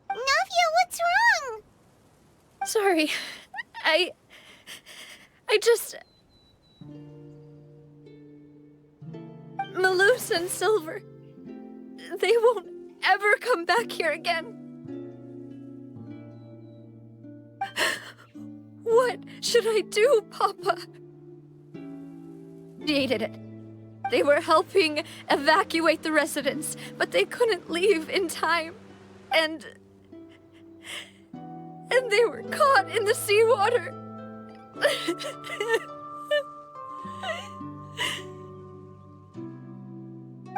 Navia, what's wrong? Sorry. I just... Melus and Silver. They won't ever come back here again. What should I do, Papa? Hated it. They were helping evacuate the residents, but they couldn't leave in time. And they were caught in the seawater.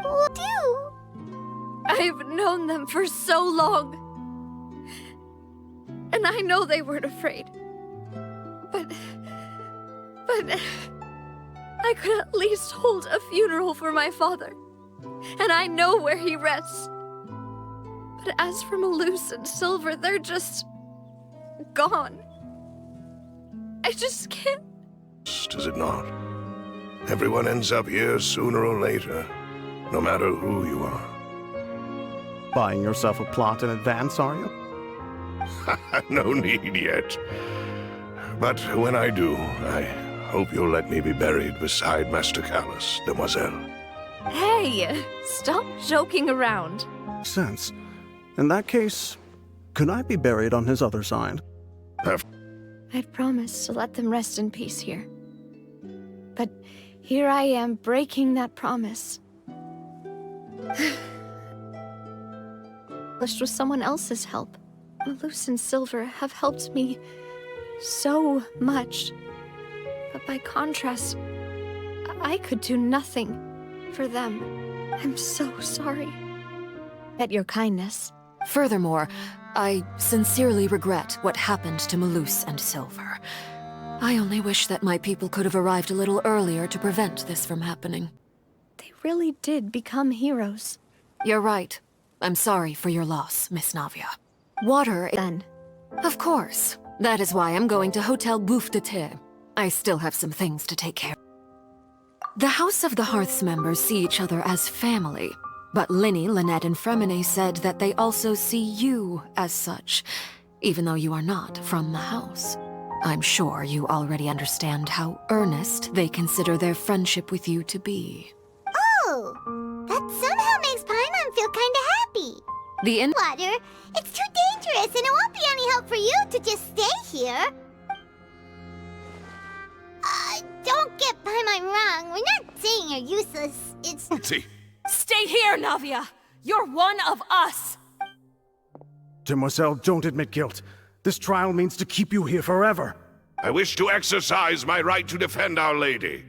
What do? I've known them for so long. And I know they weren't afraid. But I could at least hold a funeral for my father. And I know where he rests. But as for Melus and Silver, they're just... gone. I just can't... Does it not? Everyone ends up here sooner or later, no matter who you are. Buying yourself a plot in advance, are you? No need yet. But when I do, I hope you'll let me be buried beside Master Callus, Demoiselle. Hey! Stop joking around. Sense. In that case, could I be buried on his other side? I'd promised to let them rest in peace here. But here I am breaking that promise. With someone else's help. Melus and Silver have helped me so much. But by contrast, I could do nothing for them. I'm so sorry. At your kindness. Furthermore, I sincerely regret what happened to Melus and Silver. I only wish that my people could have arrived a little earlier to prevent this from happening. They really did become heroes. You're right. I'm sorry for your loss, Miss Navia. Water... Then. Of course. That is why I'm going to Hotel Bouffe de Thé. I still have some things to take care of. The House of the Hearth's members see each other as family. But Linny, Lynette, and Fremine said that they also see you as such, even though you are not from the house. I'm sure you already understand how earnest they consider their friendship with you to be. Oh, that somehow makes Paimon feel kinda happy. The Water, it's too dangerous and it won't be any help for you to just stay here. Don't get Paimon wrong, we're not saying you're useless, it's... See. Stay here, Navia! You're one of us! Demoiselle, don't admit guilt. This trial means to keep you here forever. I wish to exercise my right to defend Our Lady.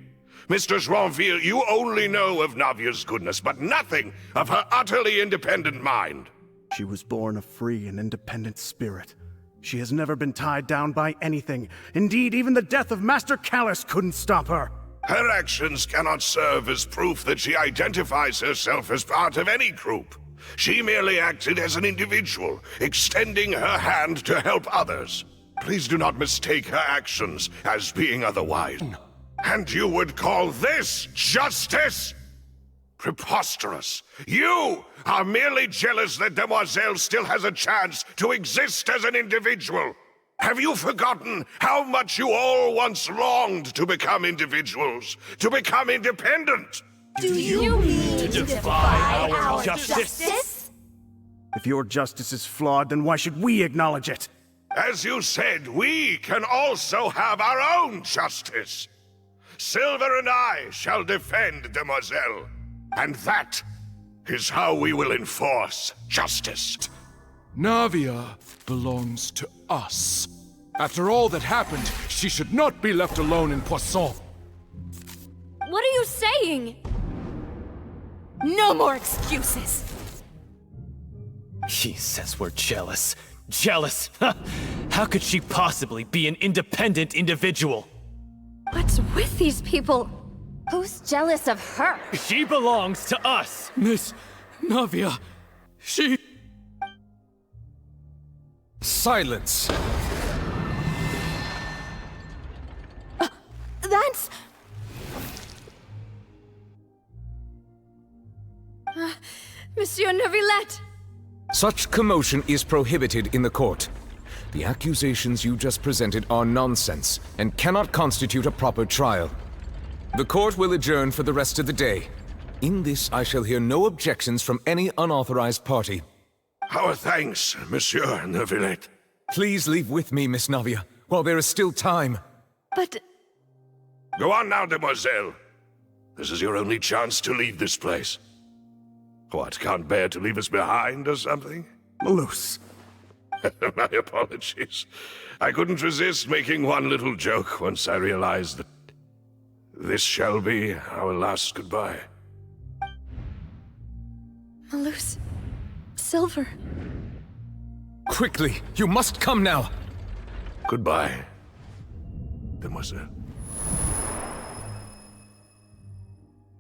Mistress Ronville, you only know of Navia's goodness, but nothing of her utterly independent mind. She was born a free and independent spirit. She has never been tied down by anything. Indeed, even the death of Master Callus couldn't stop her. Her actions cannot serve as proof that she identifies herself as part of any group. She merely acted as an individual, extending her hand to help others. Please do not mistake her actions as being otherwise. And you would call this justice? Preposterous. You are merely jealous that Demoiselle still has a chance to exist as an individual. Have you forgotten how much you all once longed to become individuals, to become independent? Do you mean to defy our justice? If your justice is flawed, then why should we acknowledge it? As you said, we can also have our own justice. Silver and I shall defend Demoiselle. And that is how we will enforce justice. Navia belongs to us. After all that happened, she should not be left alone in Poisson. What are you saying? No more excuses! She says we're jealous. Jealous? How could she possibly be an independent individual? What's with these people? Who's jealous of her? She belongs to us! Miss Navia, she... Silence. That... violence! Monsieur Neuvillette! Such commotion is prohibited in the court. The accusations you just presented are nonsense and cannot constitute a proper trial. The court will adjourn for the rest of the day. In this, I shall hear no objections from any unauthorized party. Our thanks, Monsieur Neuvillette. Please leave with me, Miss Navia, while there is still time. But... Go on now, demoiselle. This is your only chance to leave this place. What, can't bear to leave us behind or something? Melus. My apologies. I couldn't resist making one little joke once I realized that this shall be our last goodbye. Melus... Silver... Quickly, you must come now! Goodbye, demoiselle.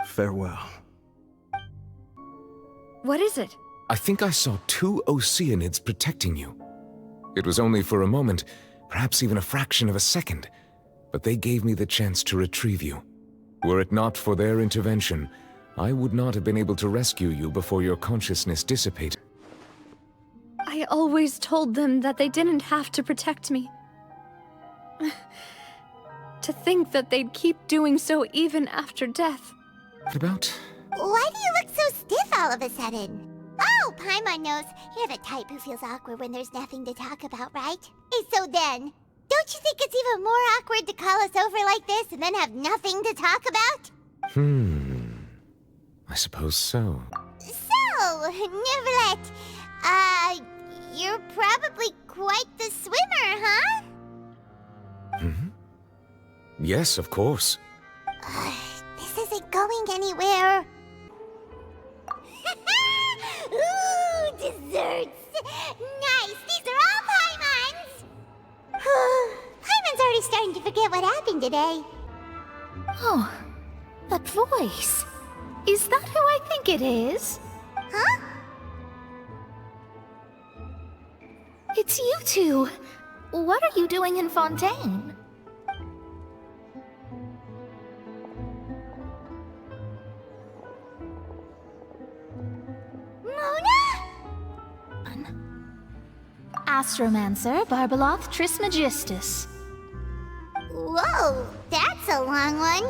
Farewell. What is it? I think I saw 2 Oceanids protecting you. It was only for a moment, perhaps even a fraction of a second, but they gave me the chance to retrieve you. Were it not for their intervention, I would not have been able to rescue you before your consciousness dissipated. I always told them that they didn't have to protect me. To think that they'd keep doing so even after death. What about? Why do you look so stiff all of a sudden? Oh, Paimon knows. You're the type who feels awkward when there's nothing to talk about, right? So then, don't you think it's even more awkward to call us over like this and then have nothing to talk about? I suppose so. So, Neuvillette, you're probably quite the swimmer, huh? Yes, of course. This isn't going anywhere. Ooh, desserts! Nice! These are all Paimons! Paimon's already starting to forget what happened today. Oh, that voice. Is that who I think it is? Huh? It's you two. What are you doing in Fontaine? Astromancer, Barbeloth, Trismegistus. Whoa, that's a long one.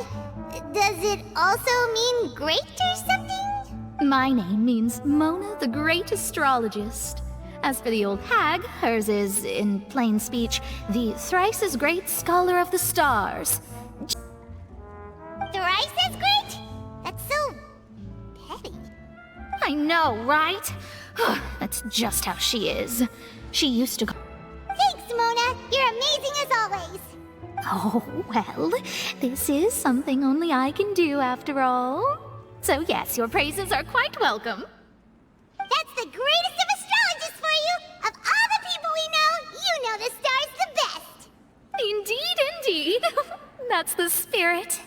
Does it also mean great or something? My name means Mona the Great Astrologist. As for the old hag, hers is, in plain speech, the thrice as great Scholar of the Stars. Thrice as great? That's so... petty. I know, right? That's just how she is. She used to... Thanks, Mona. You're amazing as always. Oh, well, this is something only I can do after all. So yes, your praises are quite welcome. That's the greatest of astrologists for you! Of all the people we know, you know the star's the best! Indeed, indeed. That's the spirit.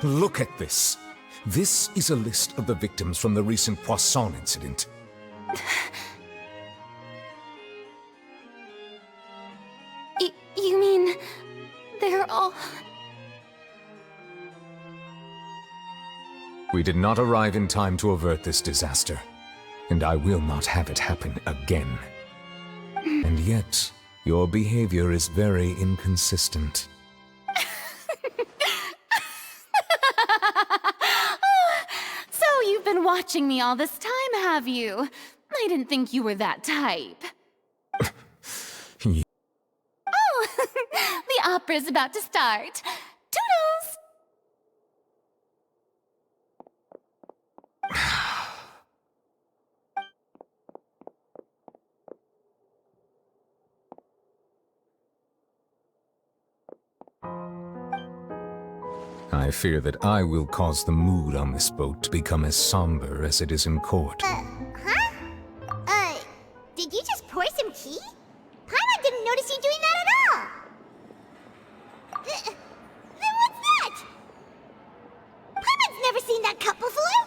Look at this. This is a list of the victims from the recent Poisson incident. You mean... they're all... We did not arrive in time to avert this disaster, and I will not have it happen again. And yet, your behavior is very inconsistent. So you've been watching me all this time, have you? I didn't think you were that type. Oh, the opera's about to start. Toodles! I fear that I will cause the mood on this boat to become as somber as it is in court. Did you just pour some tea? Paimon didn't notice you doing that at all! Then what's that? Paimon's never seen that cup before!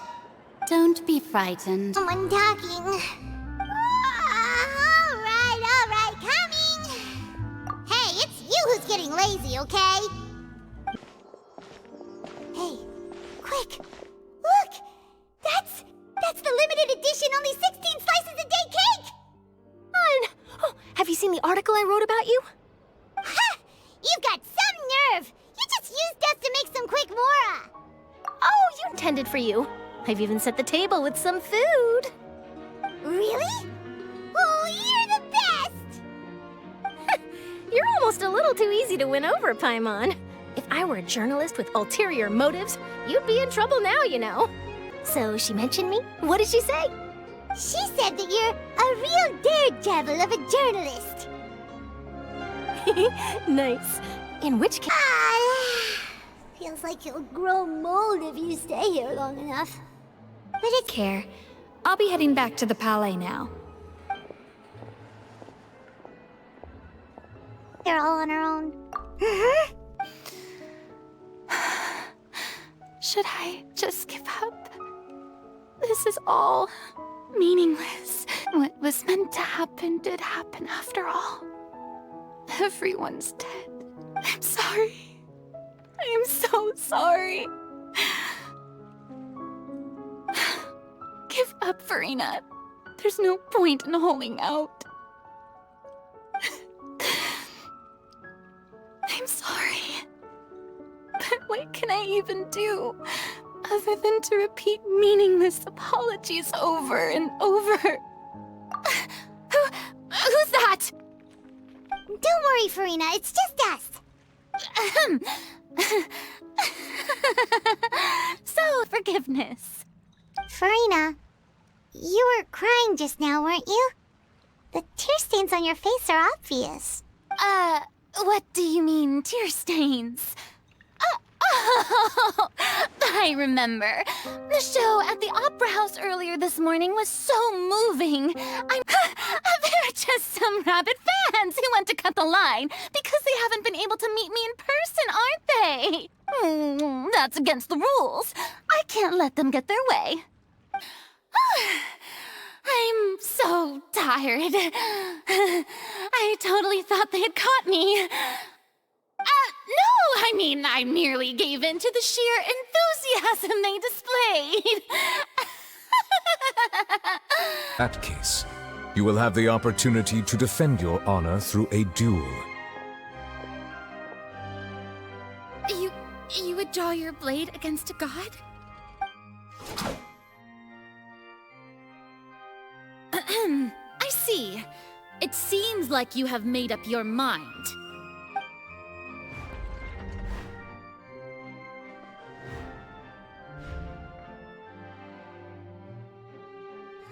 Don't be frightened. Someone talking. Alright, coming! Hey, it's you who's getting lazy, okay? tended for you. I've even set the table with some food. Really? Oh, you're the best! You're almost a little too easy to win over, Paimon. If I were a journalist with ulterior motives, you'd be in trouble now, you know. So she mentioned me? What did she say? She said that you're a real daredevil of a journalist. Nice. In which case... Feels like you'll grow mold if you stay here long enough. But it's... Care. I'll be heading back to the Palais now. They're all on our own. Should I just give up? This is all meaningless. What was meant to happen did happen after all. Everyone's dead. I'm sorry. I am so sorry. Give up, Furina. There's no point in holding out. I'm sorry. But what can I even do other than to repeat meaningless apologies over and over? Who's that? Don't worry, Furina. It's just us. So, forgiveness. Furina, you were crying just now, weren't you? The tear stains on your face are obvious. What do you mean, tear stains? Oh, I remember. The show at the Opera House earlier this morning was so moving. They're just some rabid fans who want to cut the line because they haven't been able to meet me in person, aren't they? That's against the rules. I can't let them get their way. I'm so tired. I totally thought they had caught me. No, I mean, I merely gave in to the sheer enthusiasm they displayed. In that case, you will have the opportunity to defend your honor through a duel. You would draw your blade against a god? I see. It seems like you have made up your mind.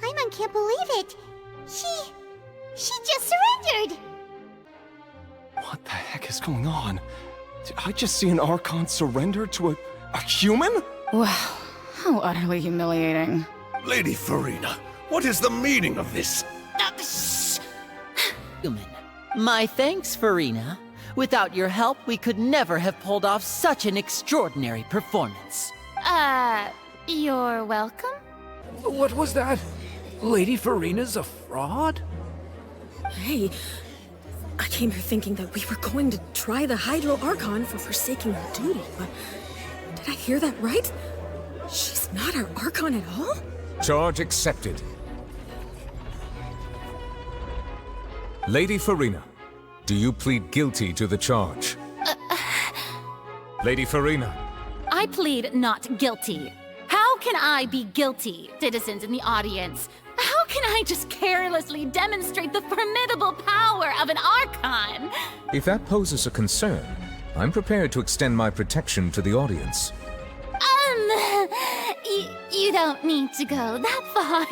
Paimon can't believe it. She just surrendered. What the heck is going on? Did I just see an Archon surrender to a human? Wow, how utterly humiliating. Lady Furina, what is the meaning of this? Human. My thanks, Furina. Without your help, we could never have pulled off such an extraordinary performance. You're welcome? What was that? Lady Furina's a fraud? Hey, I came here thinking that we were going to try the Hydro Archon for forsaking her duty, but did I hear that right? She's not our Archon at all? Charge accepted. Lady Furina, do you plead guilty to the charge? Lady Furina. I plead not guilty. How can I be guilty, citizens in the audience? How can I just carelessly demonstrate the formidable power of an Archon? If that poses a concern, I'm prepared to extend my protection to the audience. You don't need to go that far.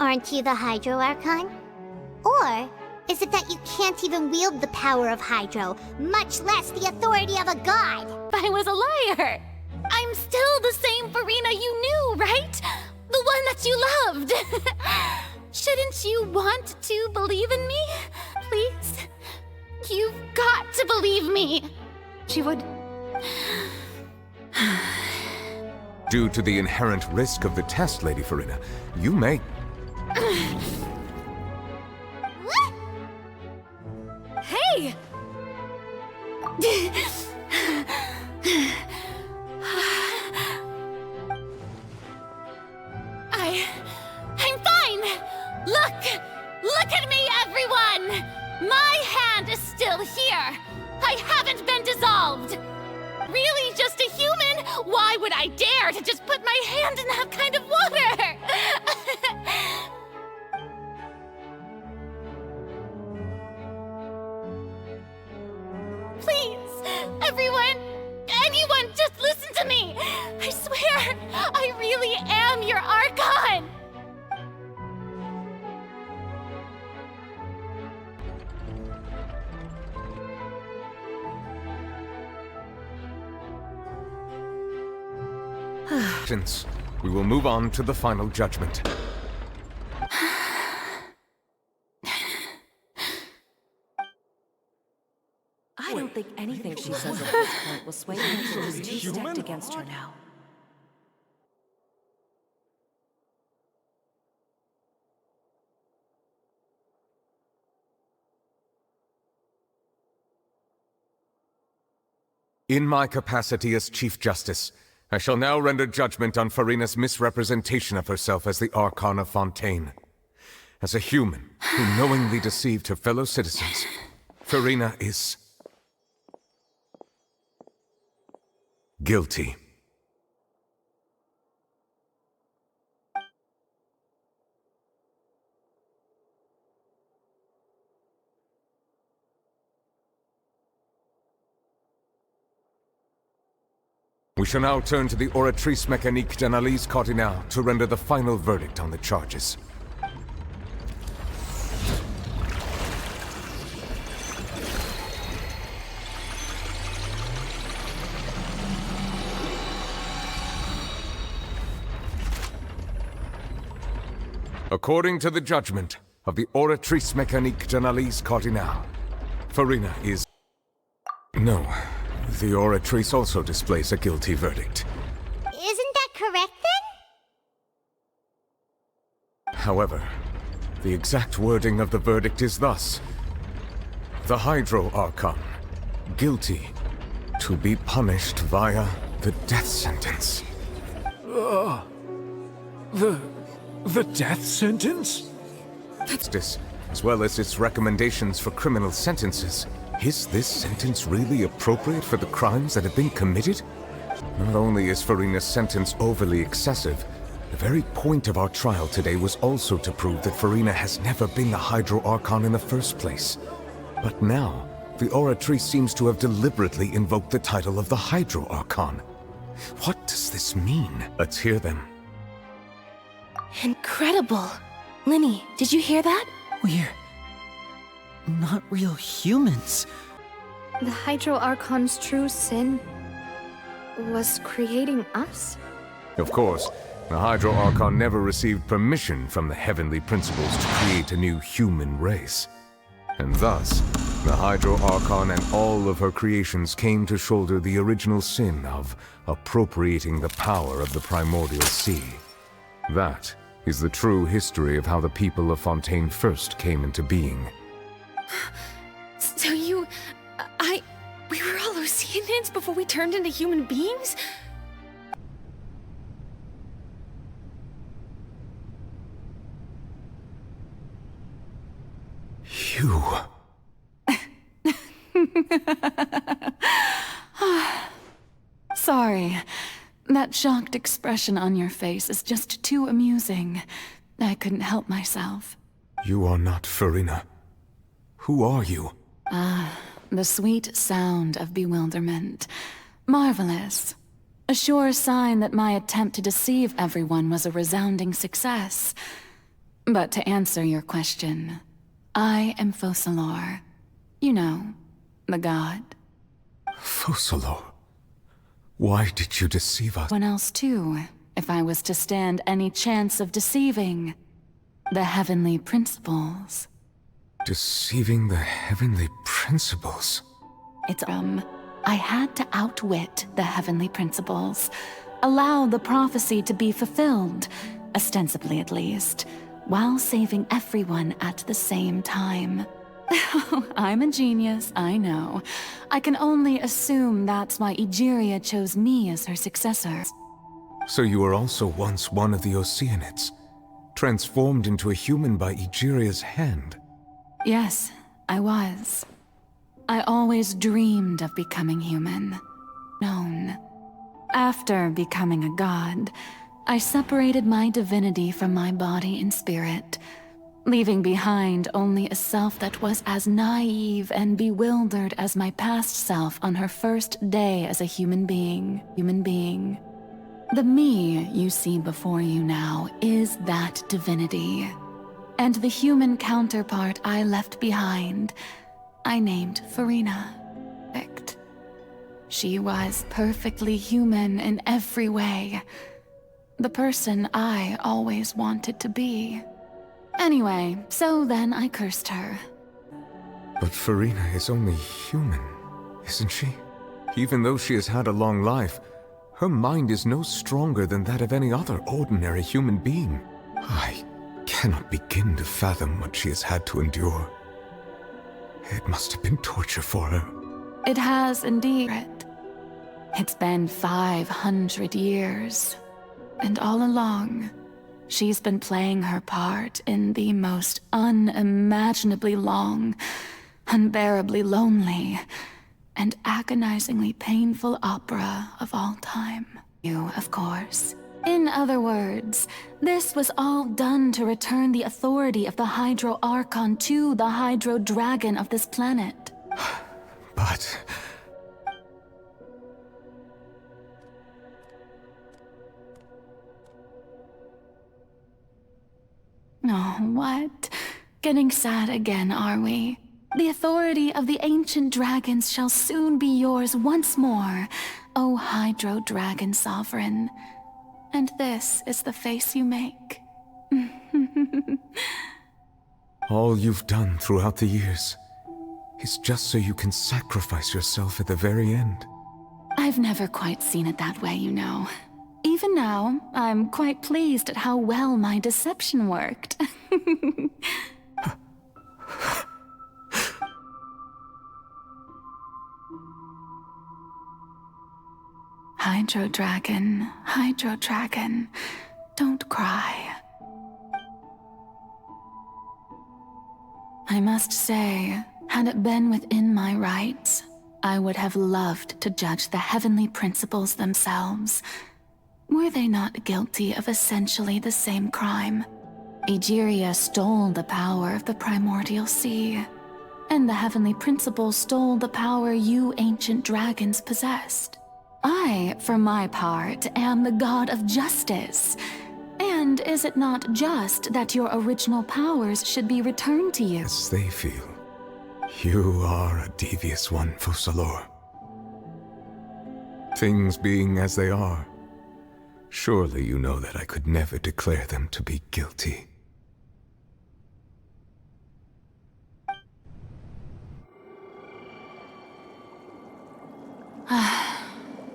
Aren't you the Hydro Archon? Or is it that you can't even wield the power of Hydro, much less the authority of a god? I was a liar. I'm still the same Furina you knew, right? The one that you loved. Shouldn't you want to believe in me? Please? You've got to believe me. She would... Due to the inherent risk of the test, Lady Furina, you may... What? Hey! I'm fine! Look at me, everyone! My hand is still here! I haven't been solved! Really just a human? Why would I dare to just put my hand in that kind of water? Please, everyone, anyone, just listen to me! I swear, I really am your Archon! We will move on to the final judgment. I don't think anything she says at this point will sway me until it's too stacked against her now. In my capacity as Chief Justice, I shall now render judgment on Furina's misrepresentation of herself as the Archon of Fontaine. As a human who knowingly deceived her fellow citizens, Furina is guilty. We shall now turn to the Oratrice Mécanique d'Analyse Cardinale to render the final verdict on the charges. According to the judgment of the Oratrice Mécanique d'Analyse Cardinale, Furina is... No. The Oratrice also displays a guilty verdict. Isn't that correct, then? However, the exact wording of the verdict is thus. The Hydro Archon, guilty, to be punished via the death sentence. The death sentence? Justice, as well as its recommendations for criminal sentences. Is this sentence really appropriate for the crimes that have been committed? Not only is Furina's sentence overly excessive, the very point of our trial today was also to prove that Furina has never been the Hydro Archon in the first place. But now, the Oratrice seems to have deliberately invoked the title of the Hydro Archon. What does this mean? Let's hear them. Incredible! Linny, did you hear that? We're not real humans. The Hydro Archon's true sin was creating us? Of course, the Hydro Archon never received permission from the heavenly principles to create a new human race. And thus, the Hydro Archon and all of her creations came to shoulder the original sin of appropriating the power of the Primordial Sea. That is the true history of how the people of Fontaine first came into being. So we were all Oceanids before we turned into human beings? You... Sorry. That shocked expression on your face is just too amusing. I couldn't help myself. You are not Furina. Who are you? The sweet sound of bewilderment. Marvelous. A sure sign that my attempt to deceive everyone was a resounding success. But to answer your question, I am Focalors. You know, the god. Focalors? Why did you deceive us? One else too, if I was to stand any chance of deceiving the heavenly principles. Deceiving the heavenly principles? It's, I had to outwit the heavenly principles, allow the prophecy to be fulfilled, ostensibly at least, while saving everyone at the same time. I'm a genius, I know. I can only assume that's why Egeria chose me as her successor. So you were also once one of the Oceanids, transformed into a human by Egeria's hand? Yes, I was. I always dreamed of becoming human. Known. After becoming a god, I separated my divinity from my body and spirit, leaving behind only a self that was as naive and bewildered as my past self on her first day as a human being. The me you see before you now is that divinity. And the human counterpart I left behind, I named Furina. She was perfectly human in every way. The person I always wanted to be. Anyway, so then I cursed her. But Furina is only human, isn't she? Even though she has had a long life, her mind is no stronger than that of any other ordinary human being. I cannot begin to fathom what she has had to endure. It must have been torture for her. It has indeed. It's been 500 years. And all along, she's been playing her part in the most unimaginably long, unbearably lonely, and agonizingly painful opera of all time. You, of course. In other words, this was all done to return the authority of the Hydro Archon to the Hydro Dragon of this planet. But... Oh, what? Getting sad again, are we? The authority of the ancient dragons shall soon be yours once more, O Hydro Dragon Sovereign. And this is the face you make. All you've done throughout the years is just so you can sacrifice yourself at the very end. I've never quite seen it that way, you know. Even now, I'm quite pleased at how well my deception worked. Hydro Dragon, don't cry. I must say, had it been within my rights, I would have loved to judge the heavenly principles themselves. Were they not guilty of essentially the same crime? Egeria stole the power of the primordial sea, and the heavenly principles stole the power you ancient dragons possessed. I, for my part, am the god of justice. And is it not just that your original powers should be returned to you? As they feel. You are a devious one, Focalors. Things being as they are, surely you know that I could never declare them to be guilty.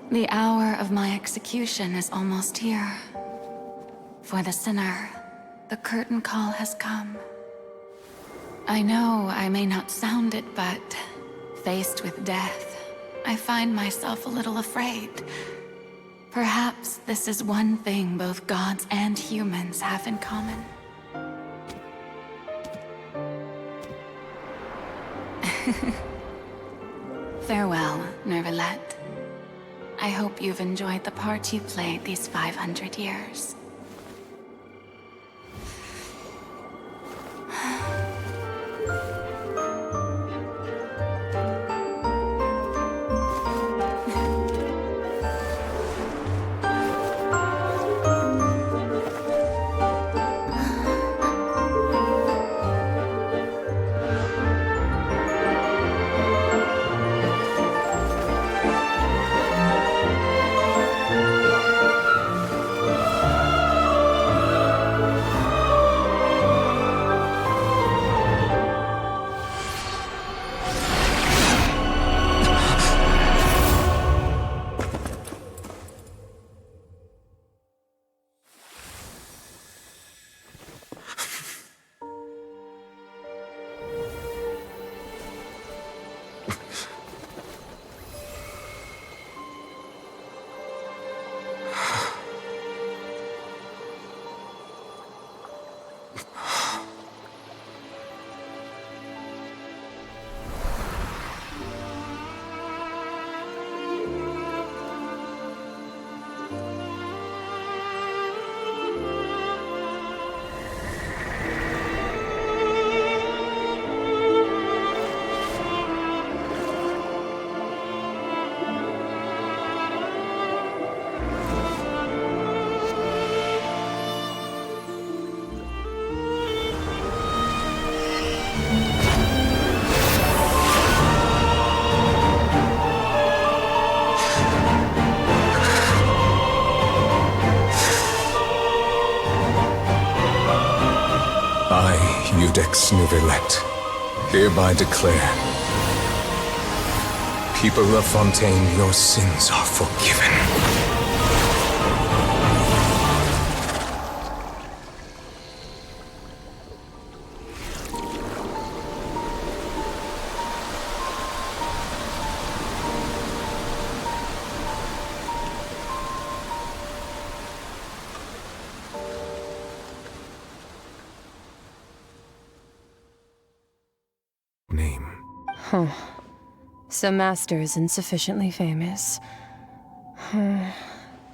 The hour of my execution is almost here. For the sinner, the curtain call has come. I know I may not sound it, but faced with death, I find myself a little afraid. Perhaps this is one thing both gods and humans have in common. Farewell, Neuvillette. I hope you've enjoyed the part you played these 500 years. Codex Neuvillette, hereby declare, people of Fontaine, your sins are forgiven. Huh. So Master is insufficiently famous.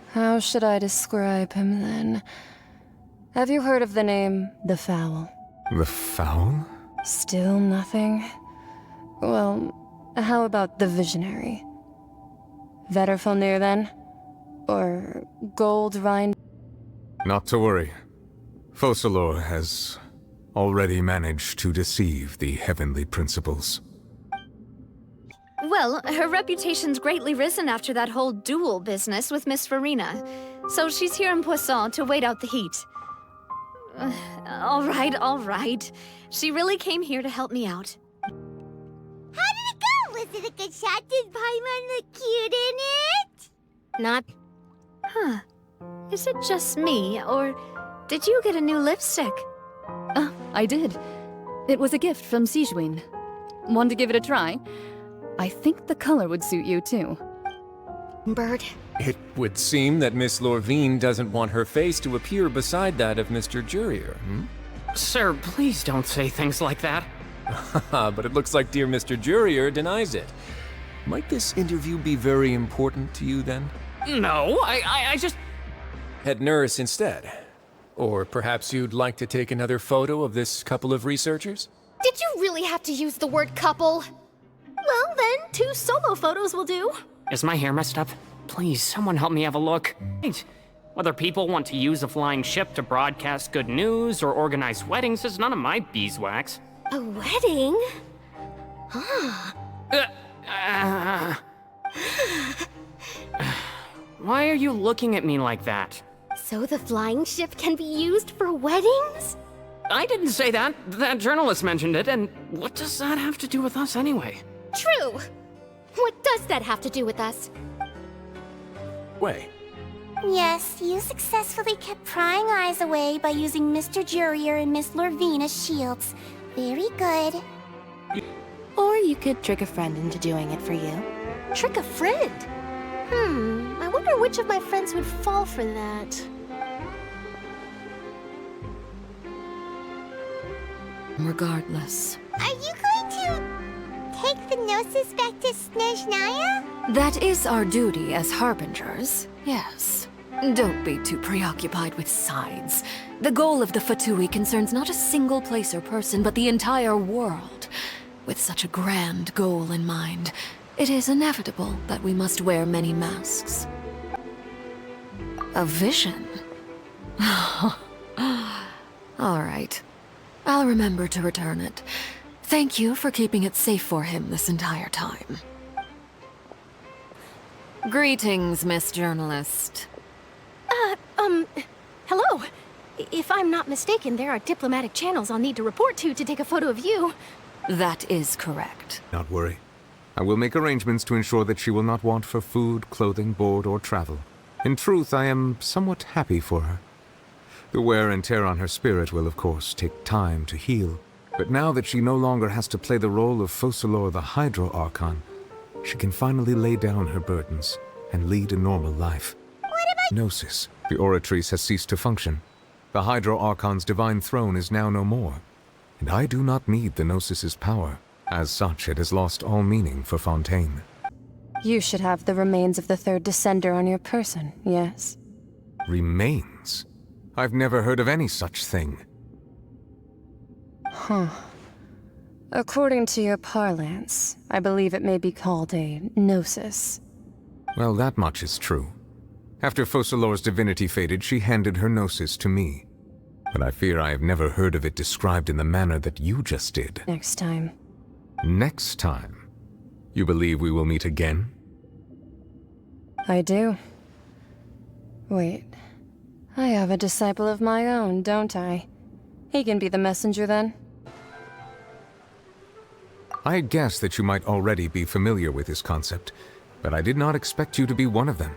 How should I describe him then? Have you heard of the name The Foul? The Foul? Still nothing? Well, how about the Visionary? Vetterfalnir then? Or Gold Rhine? Not to worry. Focalors has already managed to deceive the heavenly principles. Well, her reputation's greatly risen after that whole duel business with Miss Furina. So she's here in Poisson to wait out the heat. All right. She really came here to help me out. How did it go? Was it a good shot? Did Paimon look cute in it? Not... Huh. Is it just me, or did you get a new lipstick? I did. It was a gift from Sijuin. Want to give it a try? I think the color would suit you, too. Bird. It would seem that Miss Lorvine doesn't want her face to appear beside that of Mr. Jurier, Sir, please don't say things like that. But it looks like dear Mr. Jurier denies it. Might this interview be very important to you, then? No, I just... Head nurse instead. Or perhaps you'd like to take another photo of this couple of researchers? Did you really have to use the word couple? Well, then, 2 solo photos will do. Is my hair messed up? Please, someone help me have a look. Wait, whether people want to use a flying ship to broadcast good news or organize weddings is none of my beeswax. A wedding? Huh. Why are you looking at me like that? So the flying ship can be used for weddings? I didn't say that. That journalist mentioned it, and what does that have to do with us anyway? True. What does that have to do with us? Wait. Yes, you successfully kept prying eyes away by using Mr. Jurier and Miss Lorvine as shields. Very good. Or you could trick a friend into doing it for you. Trick a friend? I wonder which of my friends would fall for that. Regardless. Are you going to take the Gnosis back to Snezhnaya? That is our duty as Harbingers, yes. Don't be too preoccupied with sides. The goal of the Fatui concerns not a single place or person, but the entire world. With such a grand goal in mind, it is inevitable that we must wear many masks. A vision? All right. I'll remember to return it. Thank you for keeping it safe for him this entire time. Greetings, Miss Journalist. Hello. If I'm not mistaken, there are diplomatic channels I'll need to report to take a photo of you. That is correct. Not worry. I will make arrangements to ensure that she will not want for food, clothing, board, or travel. In truth, I am somewhat happy for her. The wear and tear on her spirit will, of course, take time to heal. But now that she no longer has to play the role of Focalors the Hydro Archon, she can finally lay down her burdens and lead a normal life. What about Gnosis? The Oratrice has ceased to function. The Hydro Archon's divine throne is now no more, and I do not need the Gnosis's power. As such, it has lost all meaning for Fontaine. You should have the remains of the third Descender on your person, yes? Remains? I've never heard of any such thing. Huh. According to your parlance, I believe it may be called a Gnosis. Well, that much is true. After Focalors' divinity faded, she handed her Gnosis to me. But I fear I have never heard of it described in the manner that you just did. Next time. Next time? You believe we will meet again? I do. Wait. I have a disciple of my own, don't I? He can be the messenger then. I had guessed that you might already be familiar with this concept, but I did not expect you to be one of them.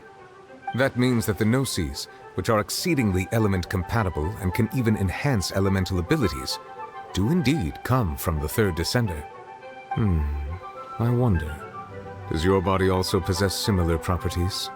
That means that the Gnosis, which are exceedingly element-compatible and can even enhance elemental abilities, do indeed come from the third Descender. I wonder, does your body also possess similar properties?